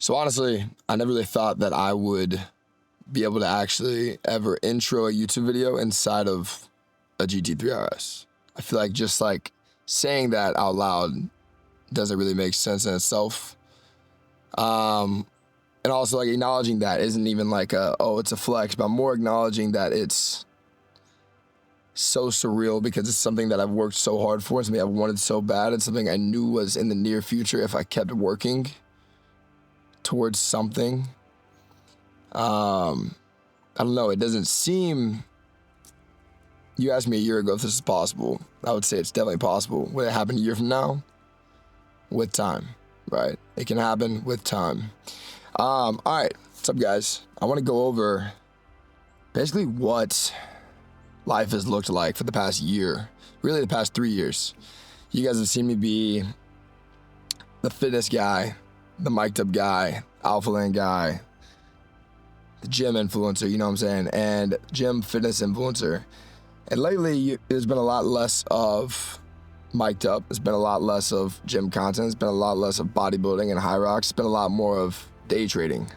So honestly, I never really thought that I would be able to actually ever intro a YouTube video inside of a gt3rs. I feel like just like saying that out loud doesn't really make sense in itself. And also like acknowledging that isn't even like it's a flex, but I'm more acknowledging that it's so surreal because it's something that I've worked so hard for, something I've wanted so bad, and something I knew was in the near future if I kept working towards something. I don't know, it doesn't seem, you asked me a year ago if this is possible. I would say it's definitely possible. Will it happen a year from now? With time, right? It can happen with time. All right, what's up guys? I wanna go over basically what life has looked like for the past year, really the past 3 years. You guys have seen me be the fitness guy, the mic'd up guy, alpha land guy, the gym influencer, you know what I'm saying, and gym fitness influencer. And lately, there's been a lot less of mic'd up. It's been a lot less of gym content. It's been a lot less of bodybuilding and high rocks. It's been a lot more of day trading.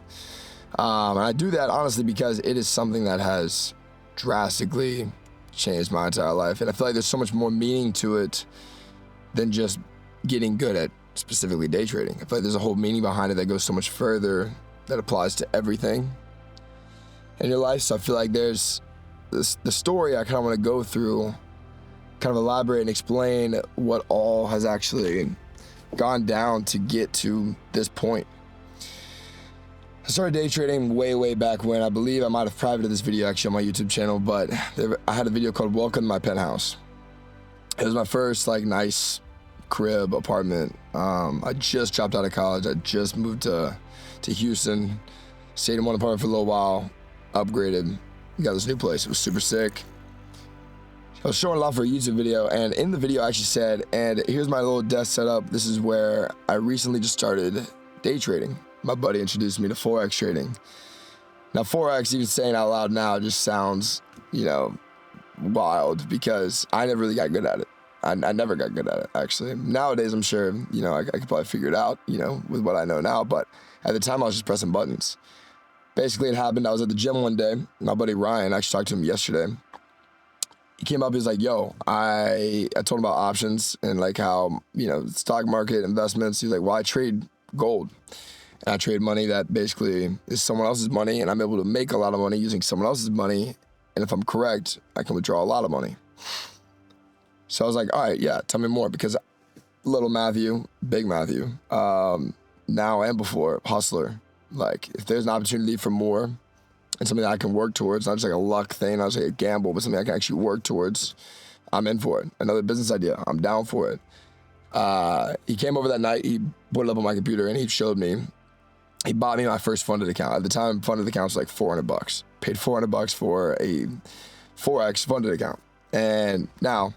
And I do that honestly because it is something that has drastically changed my entire life. And I feel like there's so much more meaning to it than just getting good at specifically day trading. I feel like there's a whole meaning behind it that goes so much further, that applies to everything in your life. So I feel like there's the story I kind of want to go through, kind of elaborate and explain what all has actually gone down to get to this point. I started day trading way back when. I believe I might have privated this video actually on my YouTube channel, but I had a video called Welcome to My Penthouse. It was my first like nice crib apartment. I just dropped out of college. I just moved to Houston, stayed in one apartment for a little while, upgraded, got this new place. It was super sick. I was showing it off for a YouTube video, and in the video I actually said, and here's my little desk setup. This is where I recently just started day trading. My buddy introduced me to Forex trading. Now Forex, even saying out loud now, just sounds, wild because I never really got good at it. I never got good at it, actually. Nowadays, I'm sure, I could probably figure it out, with what I know now, but at the time I was just pressing buttons. Basically, it happened, I was at the gym one day, my buddy Ryan, I actually talked to him yesterday. He came up, he was like, yo, I told him about options and like how, stock market investments. He's like, well, I trade gold. And I trade money that basically is someone else's money, and I'm able to make a lot of money using someone else's money. And if I'm correct, I can withdraw a lot of money. So I was like, all right, yeah, tell me more, because little Matthew, big Matthew, now and before, hustler. Like, if there's an opportunity for more and something that I can work towards, not just like a luck thing, not just like a gamble, but something I can actually work towards, I'm in for it. Another business idea, I'm down for it. He came over that night, he put it up on my computer, and he showed me. He bought me my first funded account. At the time, funded account was like $400. Paid $400 for a Forex funded account. And now,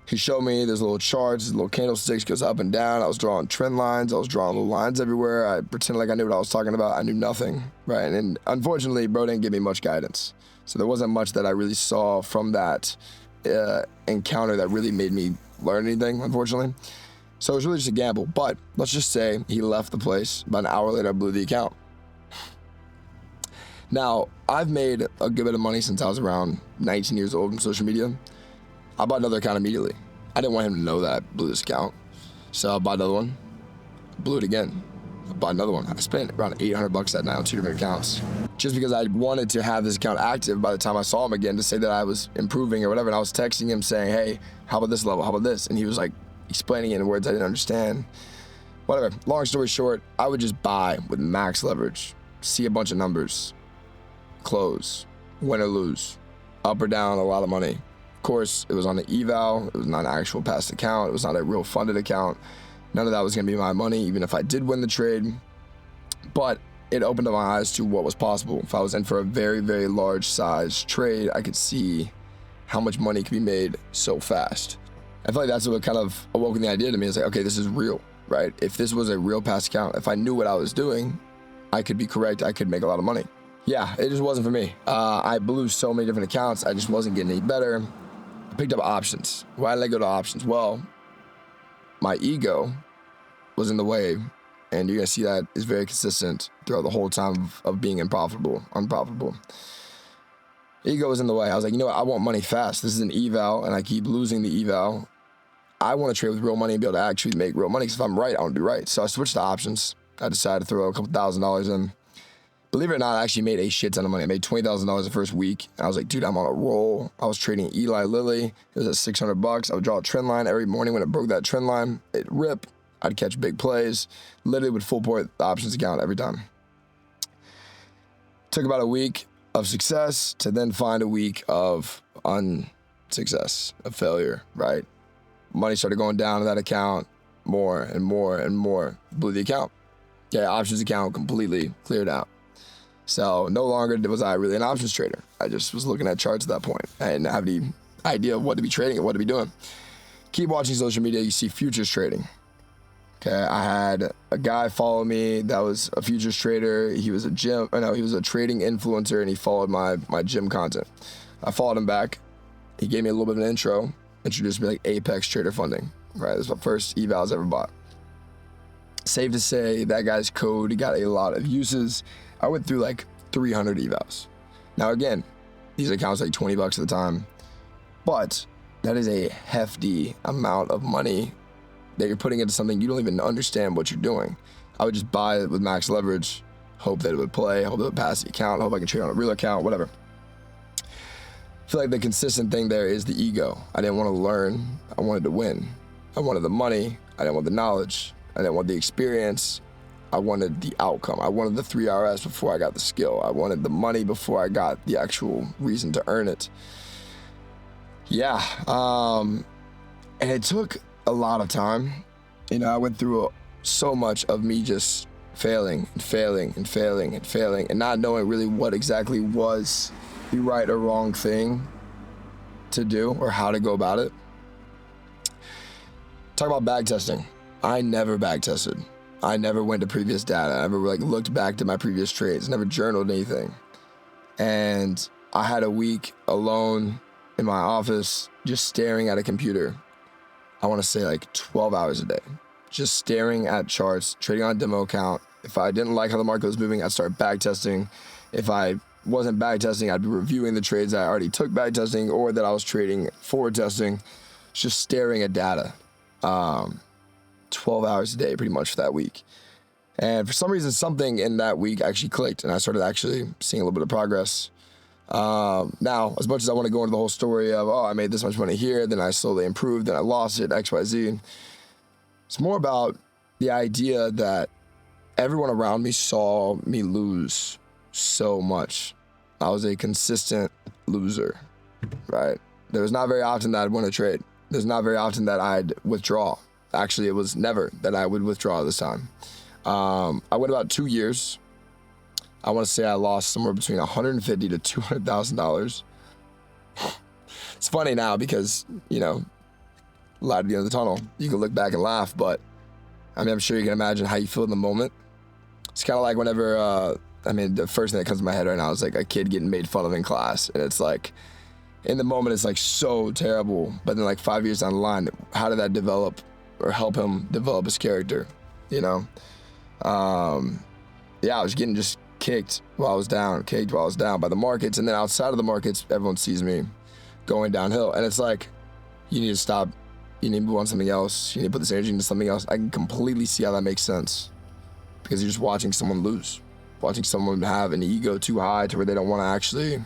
he showed me there's little charts, little candlesticks, goes up and down. I was drawing trend lines. I was drawing little lines everywhere. I pretended like I knew what I was talking about. I knew nothing, right? And unfortunately, bro didn't give me much guidance. So there wasn't much that I really saw from that encounter that really made me learn anything, unfortunately. So it was really just a gamble. But let's just say he left the place. About an hour later, I blew the account. Now, I've made a good bit of money since I was around 19 years old in social media. I bought another account immediately. I didn't want him to know that I blew this account. So I bought another one, blew it again. I bought another one. I spent around $800 that night on 2 different accounts. Just because I wanted to have this account active by the time I saw him again to say that I was improving or whatever. And I was texting him saying, hey, how about this level? How about this? And he was like explaining it in words I didn't understand. Whatever, long story short, I would just buy with max leverage, see a bunch of numbers, close, win or lose, up or down, a lot of money. Of course, it was on the eval, it was not an actual past account, it was not a real funded account. None of that was gonna be my money, even if I did win the trade. But it opened up my eyes to what was possible. If I was in for a very large size trade, I could see how much money could be made so fast. I feel like that's what kind of awoken the idea to me. It's like, okay, this is real, right? If this was a real past account, if I knew what I was doing, I could be correct, I could make a lot of money. Yeah, it just wasn't for me. I blew so many different accounts, I just wasn't getting any better. I picked up options. Why did I go to options? Well, my ego was in the way And you're going to see that is very consistent throughout the whole time of being unprofitable. Ego was in the way. I was like, you know what? I want money fast. This is an eval, and I keep losing the eval. I want to trade with real money and be able to actually make real money, because if I'm right, I want to be right. So I switched to options. I decided to throw a couple $1,000s in. Believe it or not, I actually made a shit ton of money. I made $20,000 the first week. I was like, dude, I'm on a roll. I was trading Eli Lilly. It was at $600. I would draw a trend line every morning. When it broke that trend line, it'd rip. I'd catch big plays. Literally would full port the options account every time. Took about a week of success to then find a week of unsuccess, of failure, right? Money started going down to that account more and more and more. Blew the account. Yeah, options account completely cleared out. So no longer was I really an options trader. I just was looking at charts at that point. I didn't have any idea of what to be trading and what to be doing. Keep watching social media, you see futures trading. Okay, I had a guy follow me that was a futures trader. He was a trading influencer, and he followed my gym content. I followed him back. He gave me a little bit of an intro, introduced me like Apex Trader Funding. Right, this is my first evals I ever bought. Safe to say that guy's code got a lot of uses. I went through like 300 evals. Now again, these accounts are like $20 at the time, but that is a hefty amount of money that you're putting into something you don't even understand what you're doing. I would just buy it with max leverage, hope that it would play, hope it would pass the account, hope I can trade on a real account, whatever. I feel like the consistent thing there is the ego. I didn't want to learn, I wanted to win. I wanted the money, I didn't want the knowledge, I didn't want the experience, I wanted the outcome. I wanted the 3RS before I got the skill. I wanted the money before I got the actual reason to earn it. Yeah, and it took a lot of time. You know, I went through so much of me just failing and not knowing really what exactly was the right or wrong thing to do or how to go about it. Talk about back testing. I never back tested. I never went to previous data. I never looked back to my previous trades. Never journaled anything. And I had a week alone in my office just staring at a computer. I want to say like 12 hours a day, just staring at charts, trading on a demo account. If I didn't like how the market was moving, I'd start back testing. If I wasn't back testing, I'd be reviewing the trades that I already took back testing or that I was trading forward testing, just staring at data. 12 hours a day pretty much for that week. And for some reason, something in that week actually clicked, and I started actually seeing a little bit of progress. Now, as much as I want to go into the whole story of, I made this much money here, then I slowly improved, then I lost it, XYZ. It's more about the idea that everyone around me saw me lose so much. I was a consistent loser, right? There was not very often that I'd win a trade. There's not very often that I'd withdraw. Actually, it was never that I would withdraw this time. I went about 2 years. I want to say I lost somewhere between $150,000 to $200,000. It's funny now because, you know, light at the end of the tunnel. You can look back and laugh, but I mean, I'm sure you can imagine how you feel in the moment. It's kind of like whenever, the first thing that comes to my head right now is like a kid getting made fun of in class. And it's like, in the moment, it's like so terrible. But then like 5 years down the line, how did that develop or help him develop his character, you know? I was getting just kicked while I was down by the markets. And then outside of the markets, everyone sees me going downhill. And it's like, you need to stop. You need to move on to something else. You need to put this energy into something else. I can completely see how that makes sense because you're just watching someone lose, watching someone have an ego too high to where they don't want to actually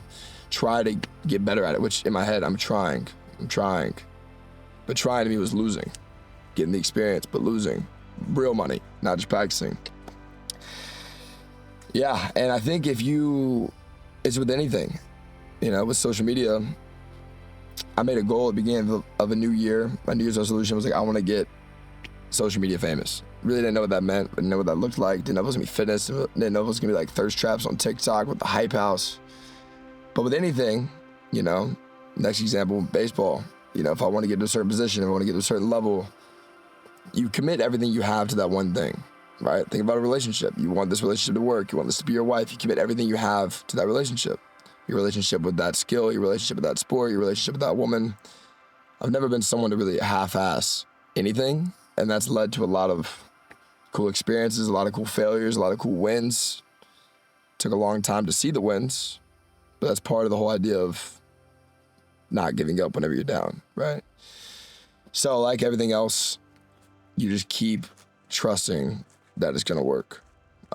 try to get better at it, which in my head, I'm trying. But trying to me was losing, getting the experience, but losing real money, not just practicing. Yeah, and I think it's with anything, you know, with social media, I made a goal at the beginning of a new year. My New Year's resolution was like, I want to get social media famous. Really didn't know what that meant, didn't know what that looked like, didn't know if it was going to be fitness, didn't know if it was going to be like thirst traps on TikTok with the hype house. But with anything, you know, next example, baseball, you know, if I want to get to a certain position, if I want to get to a certain level, you commit everything you have to that one thing, right? Think about a relationship. You want this relationship to work. You want this to be your wife. You commit everything you have to that relationship. Your relationship with that skill, your relationship with that sport, your relationship with that woman. I've never been someone to really half-ass anything, and that's led to a lot of cool experiences, a lot of cool failures, a lot of cool wins. Took a long time to see the wins, but that's part of the whole idea of not giving up whenever you're down, right? So like everything else, you just keep trusting that it's gonna work.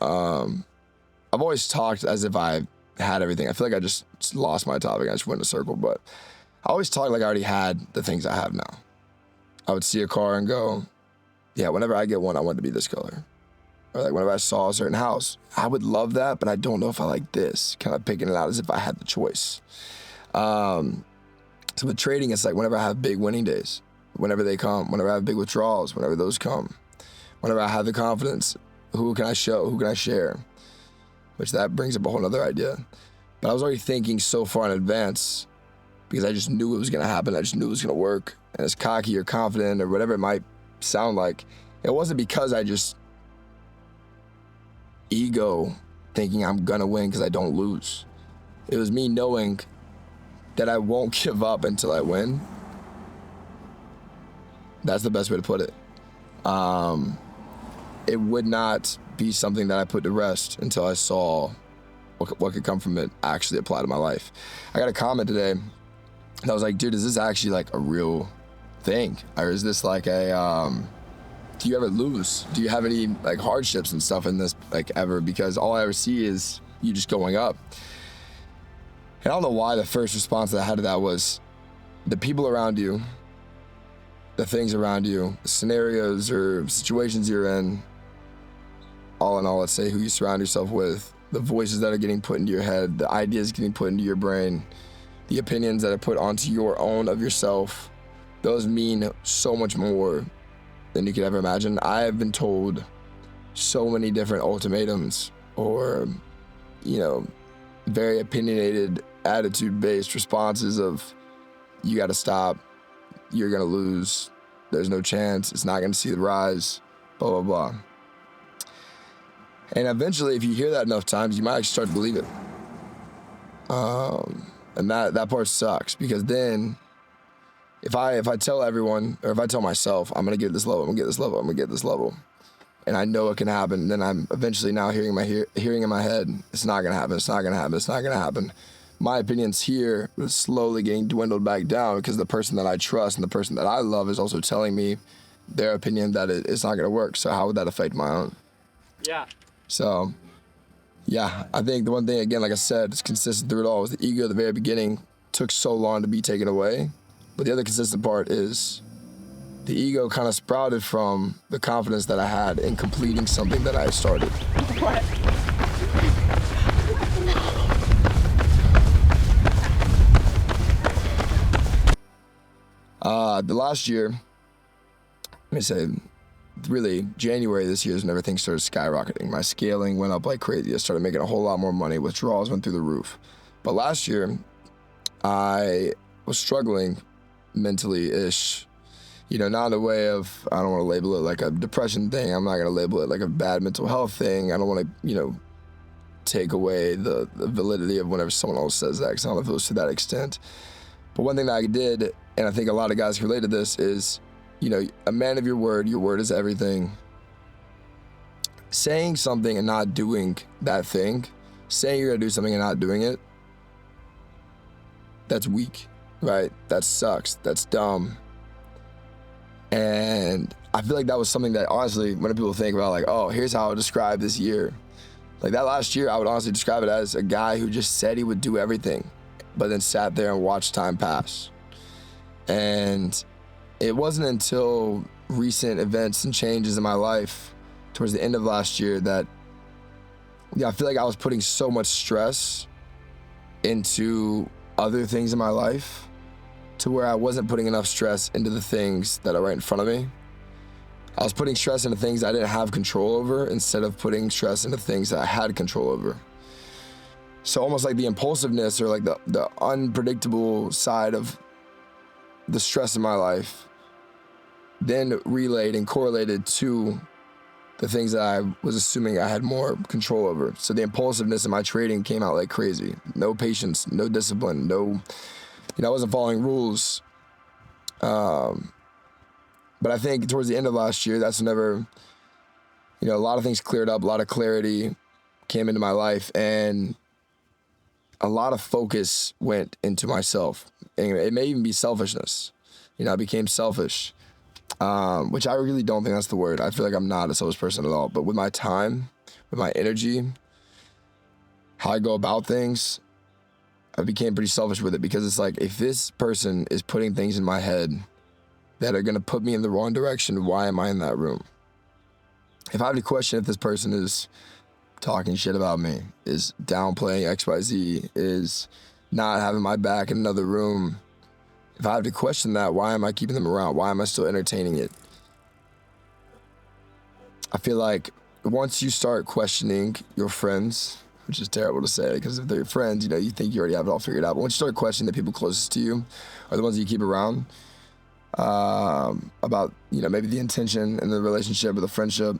I've always talked as if I had everything. I feel like I just lost my topic. I just went in a circle, but I always talk like I already had the things I have now. I would see a car and go, yeah, whenever I get one, I want it to be this color. Or like whenever I saw a certain house, I would love that, but I don't know if I like this. Kind of picking it out as if I had the choice. So with trading, it's like whenever I have big winning days, whenever they come, whenever I have big withdrawals, whenever those come, whenever I have the confidence, who can I show, who can I share? Which that brings up a whole other idea. But I was already thinking so far in advance because I just knew it was gonna happen. I just knew it was gonna work. And as cocky or confident or whatever it might sound like, it wasn't because I just ego thinking I'm gonna win because I don't lose. It was me knowing that I won't give up until I win. That's the best way to put it. It would not be something that I put to rest until I saw what could come from it actually apply to my life. I got a comment today that was like, dude, is this actually like a real thing? Or is this like a, do you ever lose? Do you have any like hardships and stuff in this like ever? Because all I ever see is you just going up. And I don't know why the first response that I had to that was the people around you, the things around you, the scenarios or situations you're in, all in all, let's say who you surround yourself with, the voices that are getting put into your head, the ideas getting put into your brain, the opinions that are put onto your own of yourself, those mean so much more than you could ever imagine. I have been told so many different ultimatums or, you know, very opinionated, attitude-based responses of, you got to stop, you're going to lose, there's no chance, it's not going to see the rise, blah, blah, blah. And eventually, if you hear that enough times, you might actually start to believe it. And that part sucks, because then if I tell everyone, or if I tell myself, I'm going to get this level, I'm going to get this level, I'm going to get this level, and I know it can happen, then I'm eventually now hearing in my head, it's not going to happen, it's not going to happen, it's not going to happen. My opinions here was slowly getting dwindled back down because the person that I trust and the person that I love is also telling me their opinion that it's not going to work. So how would that affect my own? Yeah. So, yeah, I think the one thing, again, like I said, it's consistent through it all, was the ego at the very beginning took so long to be taken away. But the other consistent part is the ego kind of sprouted from the confidence that I had in completing something that I started. What? The last year, let me say, really, January this year is when everything started skyrocketing. My scaling went up like crazy. I started making a whole lot more money. Withdrawals went through the roof. But last year, I was struggling mentally-ish. You know, not in a way of, I don't want to label it like a depression thing. I'm not going to label it like a bad mental health thing. I don't want to, you know, take away the validity of whenever someone else says that, because I don't know if it was to that extent. But one thing that I did, and I think a lot of guys can relate to this, is, you know, a man of your word is everything. Saying something and not doing that thing, saying you're gonna do something and not doing it, that's weak, right? That sucks, that's dumb. And I feel like that was something that, honestly, when people think about like, oh, here's how I would describe this year. Like that last year, I would honestly describe it as a guy who just said he would do everything, but then sat there and watched time pass. And it wasn't until recent events and changes in my life towards the end of last year that, yeah, I feel like I was putting so much stress into other things in my life to where I wasn't putting enough stress into the things that are right in front of me. I was putting stress into things I didn't have control over instead of putting stress into things that I had control over. So almost like the impulsiveness or like the unpredictable side of the stress in my life then relayed and correlated to the things that I was assuming I had more control over. So the impulsiveness in my trading came out like crazy. No patience, no discipline, I wasn't following rules. But I think towards the end of last year, that's whenever, you know, a lot of things cleared up, a lot of clarity came into my life, and a lot of focus went into myself. And it may even be selfishness. You know, I became selfish, which I really don't think that's the word. I feel like I'm not a selfish person at all. But with my time, with my energy, how I go about things, I became pretty selfish with it, because it's like, if this person is putting things in my head that are going to put me in the wrong direction, why am I in that room? If I have to question if this person is talking shit about me, is downplaying XYZ, is not having my back in another room, if I have to question that, why am I keeping them around? Why am I still entertaining it? I feel like once you start questioning your friends, which is terrible to say, because if they're your friends, you know, you think you already have it all figured out. But once you start questioning the people closest to you, or the ones that you keep around, about, you know, maybe the intention in the relationship or the friendship,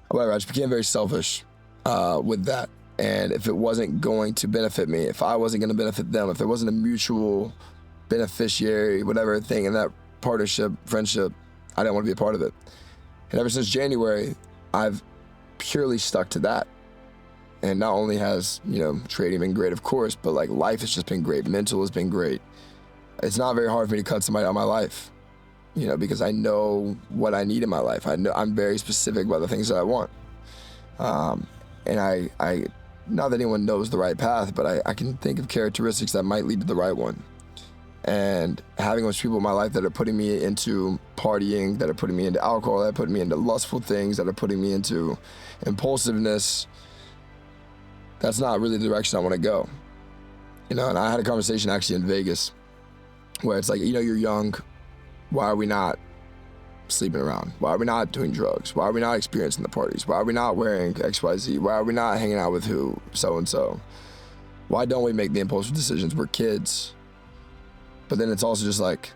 whatever, I just became very selfish with that. And if it wasn't going to benefit me, if I wasn't going to benefit them, if there wasn't a mutual beneficiary, whatever thing in that partnership, friendship, I didn't want to be a part of it. And ever since January, I've purely stuck to that. And not only has, you know, trading been great, of course, but like life has just been great. Mental has been great. It's not very hard for me to cut somebody out of my life, you know, because I know what I need in my life. I know I'm very specific about the things that I want. And I not that anyone knows the right path, but I can think of characteristics that might lead to the right one. And having those people in my life that are putting me into partying, that are putting me into alcohol, that are putting me into lustful things, that are putting me into impulsiveness, that's not really the direction I want to go. You know, and I had a conversation actually in Vegas where it's like, you know, you're young. Why are we not sleeping around? Why are we not doing drugs? Why are we not experiencing the parties? Why are we not wearing XYZ? Why are we not hanging out with who, so-and-so? Why don't we make the impulsive decisions? We're kids. But then it's also just like,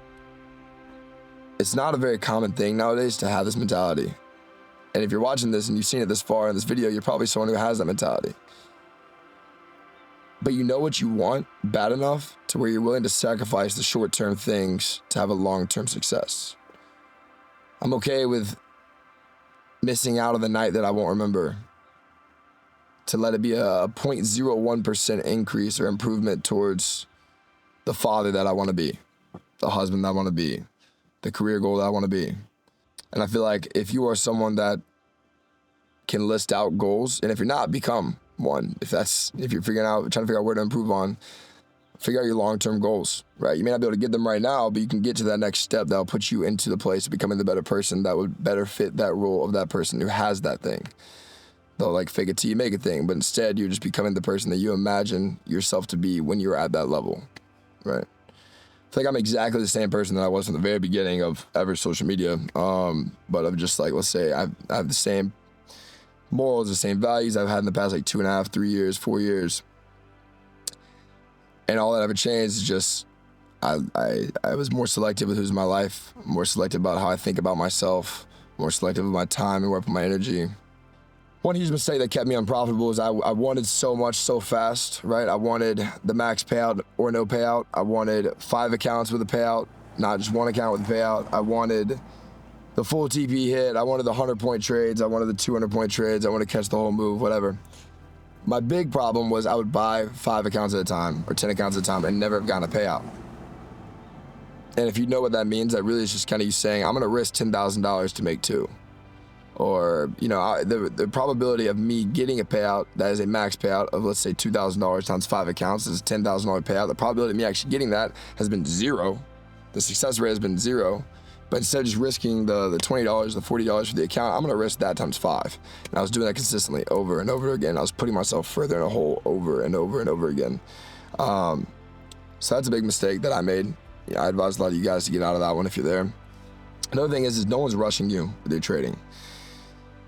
it's not a very common thing nowadays to have this mentality. And if you're watching this and you've seen it this far in this video, you're probably someone who has that mentality. But you know what you want bad enough to where you're willing to sacrifice the short-term things to have a long-term success. I'm okay with missing out on the night that I won't remember, to let it be a 0.01% increase or improvement towards the father that I want to be, the husband that I want to be, the career goal that I want to be. And I feel like if you are someone that can list out goals, and if you're not, become one. If you're trying to figure out where to improve on, figure out your long-term goals, right? You may not be able to get them right now, but you can get to that next step that'll put you into the place of becoming the better person that would better fit that role of that person who has that thing. They'll like fake it till you make it thing, but instead you're just becoming the person that you imagine yourself to be when you're at that level, right? I feel like I'm exactly the same person that I was from the very beginning of ever social media, but I'm just like, let's say I have the same morals, the same values I've had in the past like 2.5, 3 years, 4 years. And all that ever changed is just I was more selective with who's in my life, more selective about how I think about myself, more selective with my time and where I put my energy. One huge mistake that kept me unprofitable is I wanted so much so fast, right? I wanted the max payout or no payout. I wanted 5 accounts with a payout, not just 1 account with a payout. I wanted the full TP hit. I wanted the 100-point trades. I wanted the 200-point trades. I wanted to catch the whole move, whatever. My big problem was I would buy 5 accounts at a time or 10 accounts at a time and never have gotten a payout. And if you know what that means, that really is just kind of you saying, I'm going to risk $10,000 to make 2. Or, you know, the probability of me getting a payout that is a max payout of, let's say, $2,000 times 5 accounts is a $10,000 payout. The probability of me actually getting that has been 0. The success rate has been 0. But instead of just risking the $20, the $40 for the account, I'm going to risk that times 5. And I was doing that consistently over and over again. I was putting myself further in a hole over and over and over again. So that's a big mistake that I made. Yeah, I advise a lot of you guys to get out of that one if you're there. Another thing is no one's rushing you with your trading.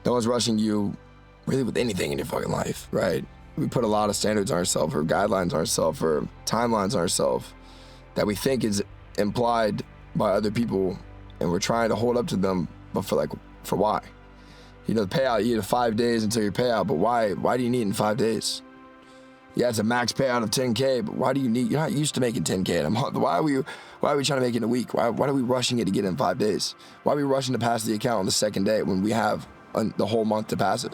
No one's rushing you really with anything in your fucking life, right? We put a lot of standards on ourselves or guidelines on ourselves or timelines on ourselves that we think is implied by other people, and we're trying to hold up to them, but for why? You know, the payout, you need 5 days until your payout, but why do you need it in 5 days? Yeah, it's a max payout of 10K, but why do you need, you're not used to making 10K in a month. Why are we trying to make it in a week? Why are we rushing it to get in 5 days? Why are we rushing to pass the account on the second day when we have the whole month to pass it?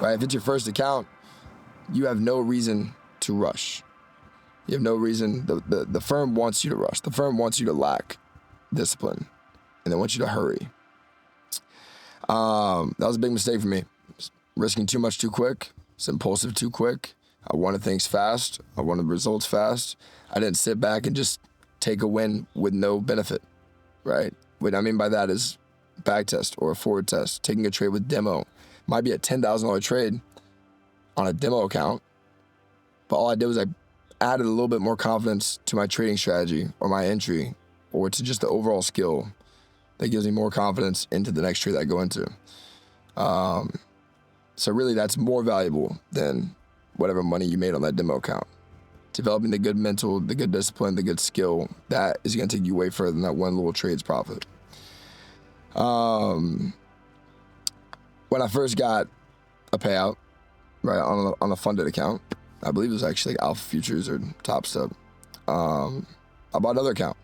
Right? If it's your first account, you have no reason to rush. You have no reason. The firm wants you to rush. The firm wants you to lack discipline, and they want you to hurry. That was a big mistake for me. Risking too much too quick. It's impulsive too quick. I wanted things fast. I wanted results fast. I didn't sit back and just take a win with no benefit, right? What I mean by that is back test or a forward test, taking a trade with demo. Might be a $10,000 trade on a demo account, but all I did was I added a little bit more confidence to my trading strategy or my entry or to just the overall skill that gives me more confidence into the next trade that I go into. So really that's more valuable than whatever money you made on that demo account. Developing the good mental, the good discipline, the good skill, that is going to take you way further than that one little trade's profit. When I first got a payout, right, on a funded account, I believe it was actually like Alpha Futures or Top Step, I bought another account.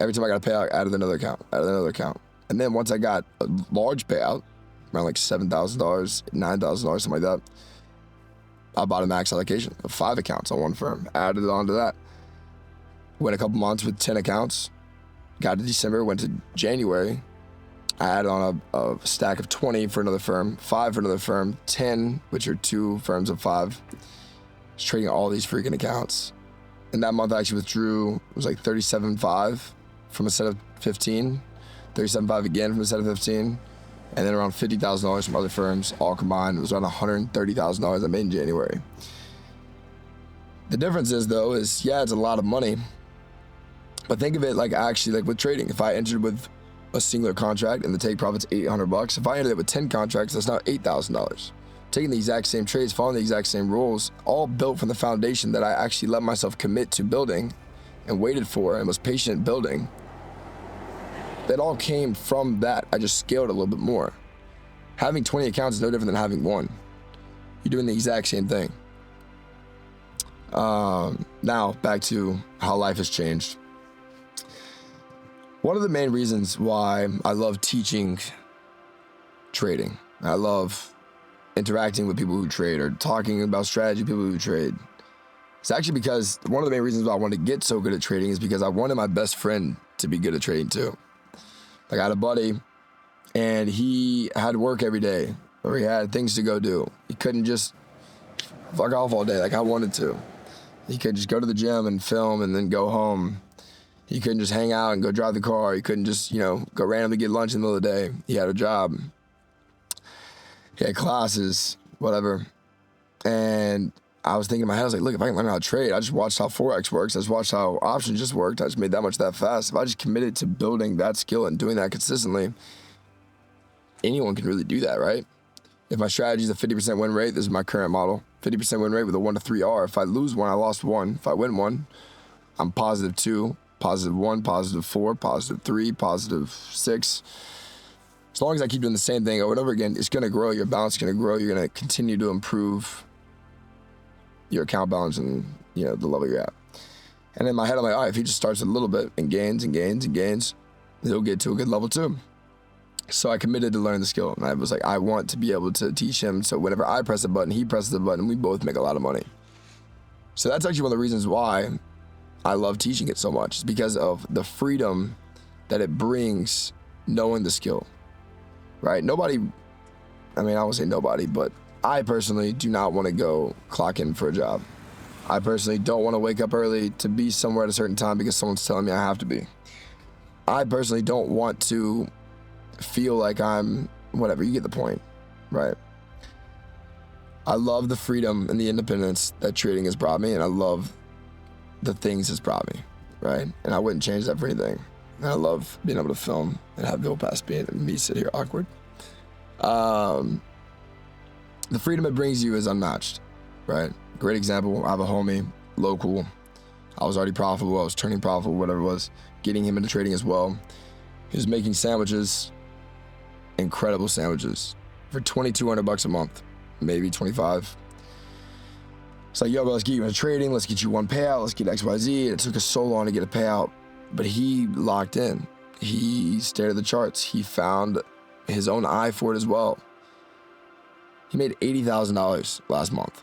Every time I got a payout, I added another account. And then once I got a large payout, around like $7,000, $9,000, something like that, I bought a max allocation of 5 accounts on one firm, added it onto that. Went a couple months with 10 accounts, got to December, went to January, I added on a stack of 20 for another firm, 5 for another firm, 10, which are 2 firms of 5. Just trading all these freaking accounts. And that month I actually withdrew, it was like 37.5 from a set of 15, 37.5 again from a set of 15, and then around $50,000 from other firms, all combined. It was around $130,000 I made in January. The difference is though, is yeah, it's a lot of money, but think of it like actually like with trading. If I entered with a singular contract and the take profit's $800, if I ended it with 10 contracts, that's now $8,000. Taking the exact same trades, following the exact same rules, all built from the foundation that I actually let myself commit to building and waited for and was patient building. That all came from that. I just scaled a little bit more. Having 20 accounts is no different than having one. You're doing the exact same thing. Now, back to how life has changed. One of the main reasons why I love teaching trading, I love interacting with people who trade or talking about strategy with people who trade, it's actually because one of the main reasons why I wanted to get so good at trading is because I wanted my best friend to be good at trading too. Like I had a buddy and he had work every day or he had things to go do. He couldn't just fuck off all day like I wanted to. He could just go to the gym and film and then go home. He couldn't just hang out and go drive the car. He couldn't just, go randomly get lunch in the middle of the day. He had a job. He had classes, whatever. And I was thinking in my head, I was like, look, if I can learn how to trade, I just watched how Forex works. I just watched how options just worked. I just made that much that fast. If I just committed to building that skill and doing that consistently, anyone can really do that, right? If my strategy is a 50% win rate, this is my current model, 50% win rate with a 1 to 3 R. If I lose one, I lost one. If I win one, I'm +2, +1, +4, +3, +6. As long as I keep doing the same thing over and over again, it's going to grow. Your balance is going to grow. You're going to continue to improve your account balance and the level you're at. And in my head, I'm like, all right, if he just starts a little bit and gains and gains and gains, he'll get to a good level too. So I committed to learn the skill. And I was like, I want to be able to teach him. So whenever I press a button, he presses the button, we both make a lot of money. So that's actually one of the reasons why I love teaching it so much. It's because of the freedom that it brings knowing the skill, right? Nobody, I won't say nobody, but I personally do not want to go clock in for a job. I personally don't want to wake up early to be somewhere at a certain time because someone's telling me I have to be. I personally don't want to feel like I'm whatever, you get the point, right? I love the freedom and the independence that trading has brought me, and I love the things it's brought me, right? And I wouldn't change that for anything. And I love being able to film and have people pass me and me sit here awkward. The freedom it brings you is unmatched, right? Great example, I have a homie, local. I was already profitable, I was turning profitable, whatever it was, getting him into trading as well. He was making sandwiches, incredible sandwiches, for $2,200 a month. maybe 25. It's like, yo, bro, let's get you into trading. Let's get you one payout. Let's get XYZ. It took us so long to get a payout, but he locked in. He stared at the charts. He found his own eye for it as well. He made $80,000 last month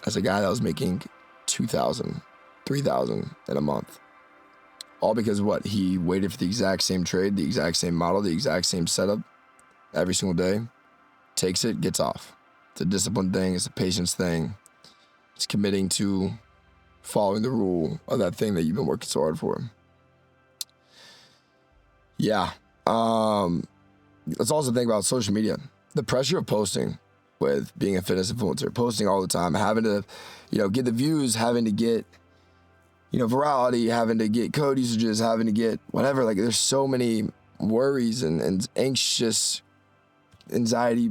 as a guy that was making $2,000, $3,000 in a month. All because of what? He waited for the exact same trade, the exact same model, the exact same setup every single day, takes it, gets off. It's a discipline thing. It's a patience thing. It's committing to following the rule of that thing that you've been working so hard for. Yeah. Let's also think about social media. The pressure of posting with being a fitness influencer, posting all the time, having to, get the views, having to get, virality, having to get code usages, having to get whatever. Like, there's so many worries and anxious, anxiety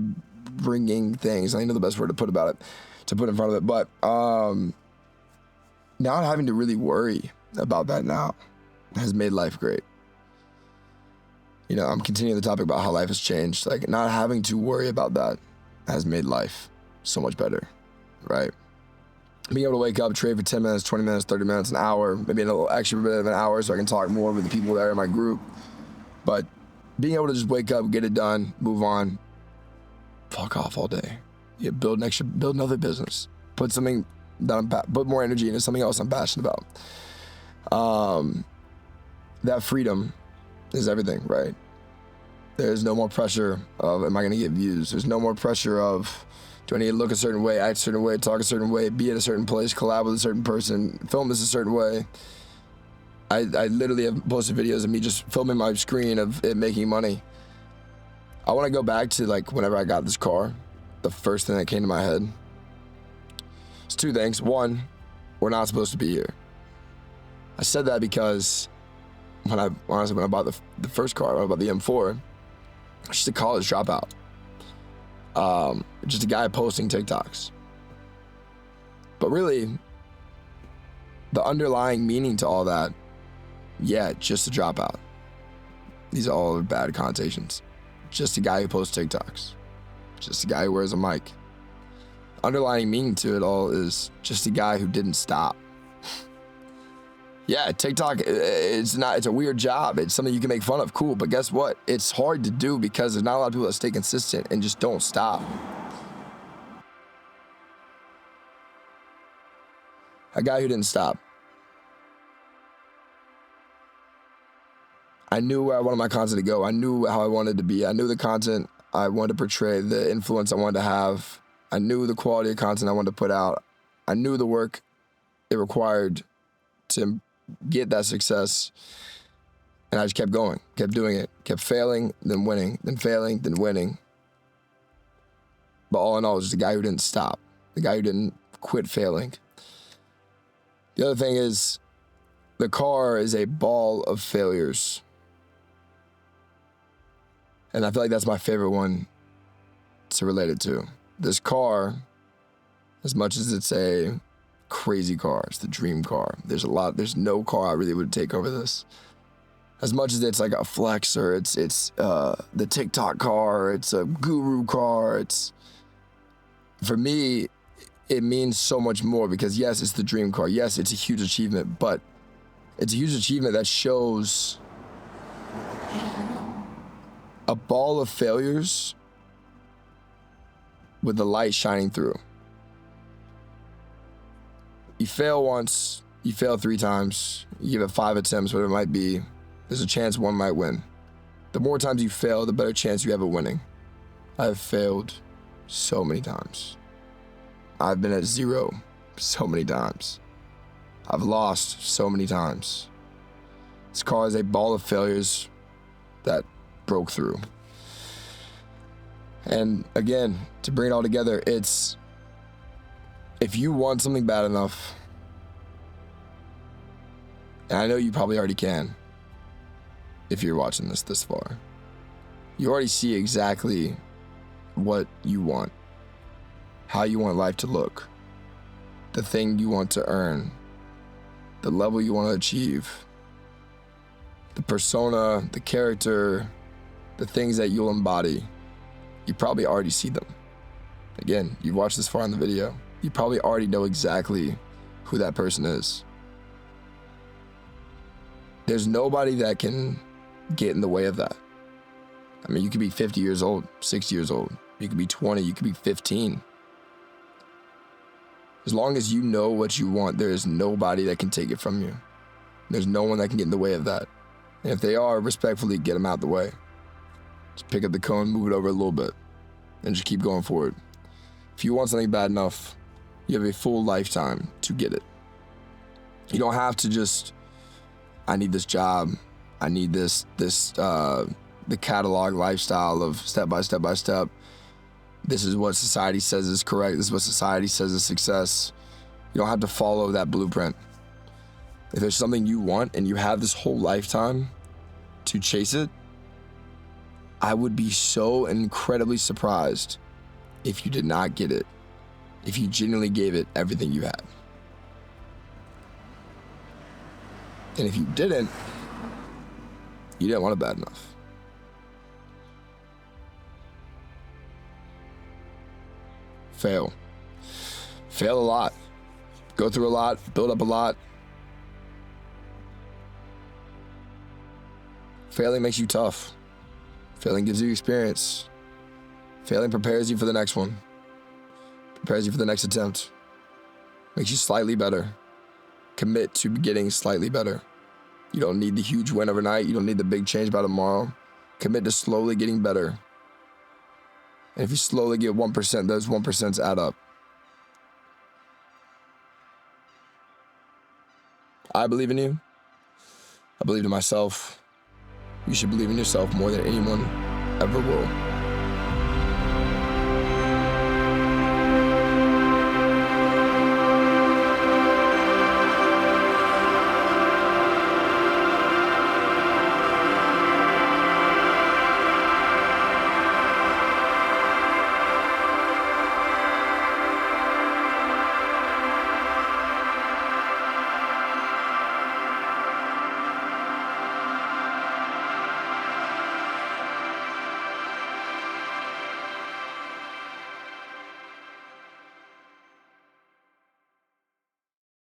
bringing things. I know the best word to put in front of it, but not having to really worry about that now has made life great. I'm continuing the topic about how life has changed. Like, not having to worry about that has made life so much better, right? Being able to wake up, trade for 10 minutes, 20 minutes, 30 minutes, an hour, maybe a little extra bit of an hour so I can talk more with the people that are in my group. But being able to just wake up, get it done, move on, fuck off all day. Build another business. Put more energy into something else I'm passionate about. That freedom is everything, right? There's no more pressure of, am I gonna get views? There's no more pressure of, do I need to look a certain way, act a certain way, talk a certain way, be at a certain place, collab with a certain person, film this a certain way. I literally have posted videos of me just filming my screen of it making money. I wanna go back to like whenever I got this car, the first thing that came to my head. It's two things. One, we're not supposed to be here. I said that because when I bought the first car, when I bought the M4, just a college dropout. Just a guy posting TikToks. But really, the underlying meaning to all that, just a dropout. These are all bad connotations. Just a guy who posts TikToks. Just a guy who wears a mic. Underlying meaning to it all is just a guy who didn't stop. Yeah, TikTok, it's a weird job. It's something you can make fun of, cool. But guess what? It's hard to do because there's not a lot of people that stay consistent and just don't stop. A guy who didn't stop. I knew where I wanted my content to go. I knew how I wanted to be. I knew the content I wanted to portray, the influence I wanted to have. I knew the quality of content I wanted to put out. I knew the work it required to get that success, and I just kept going, kept doing it, kept failing, then winning, then failing, then winning. But all in all, it was just a guy who didn't stop, the guy who didn't quit failing. The other thing is, the car is a ball of failures, and I feel like that's my favorite one to relate it to. This car, as much as it's a crazy car, it's the dream car. There's no car I really would take over this. As much as it's like a flex, or it's the TikTok car, it's a guru car, for me, it means so much more because yes, it's the dream car. Yes, it's a huge achievement, but it's a huge achievement that shows a ball of failures with the light shining through. You fail once, you fail 3 times, you give it 5 attempts, whatever it might be, there's a chance one might win. The more times you fail, the better chance you have of winning. I've failed so many times. I've been at 0 so many times. I've lost so many times. This car is a ball of failures that broke through. And again, to bring it all together, it's, if you want something bad enough, and I know you probably already can, if you're watching this far, you already see exactly what you want, how you want life to look, the thing you want to earn, the level you want to achieve, the persona, the character, the things that you'll embody. You probably already see them. Again, you watched this far in the video. You probably already know exactly who that person is. There's nobody that can get in the way of that. I mean, you could be 50 years old, 60 years old. You could be 20, you could be 15. As long as you know what you want, there is nobody that can take it from you. There's no one that can get in the way of that. And if they are, respectfully, get them out the way. Just pick up the cone, move it over a little bit, and just keep going forward. If you want something bad enough, you have a full lifetime to get it. You don't have to just, I need this job, I need the catalog lifestyle of step by step by step. This is what society says is correct. This is what society says is success. You don't have to follow that blueprint. If there's something you want and you have this whole lifetime to chase it, I would be so incredibly surprised if you did not get it, if you genuinely gave it everything you had. And if you didn't want it bad enough. Fail a lot, go through a lot, build up a lot. Failing makes you tough. Failing gives you experience. Failing prepares you for the next one, prepares you for the next attempt, makes you slightly better. Commit to getting slightly better. You don't need the huge win overnight. You don't need the big change by tomorrow. Commit to slowly getting better. And if you slowly get 1%, those 1% add up. I believe in you. I believe in myself. You should believe in yourself more than anyone ever will.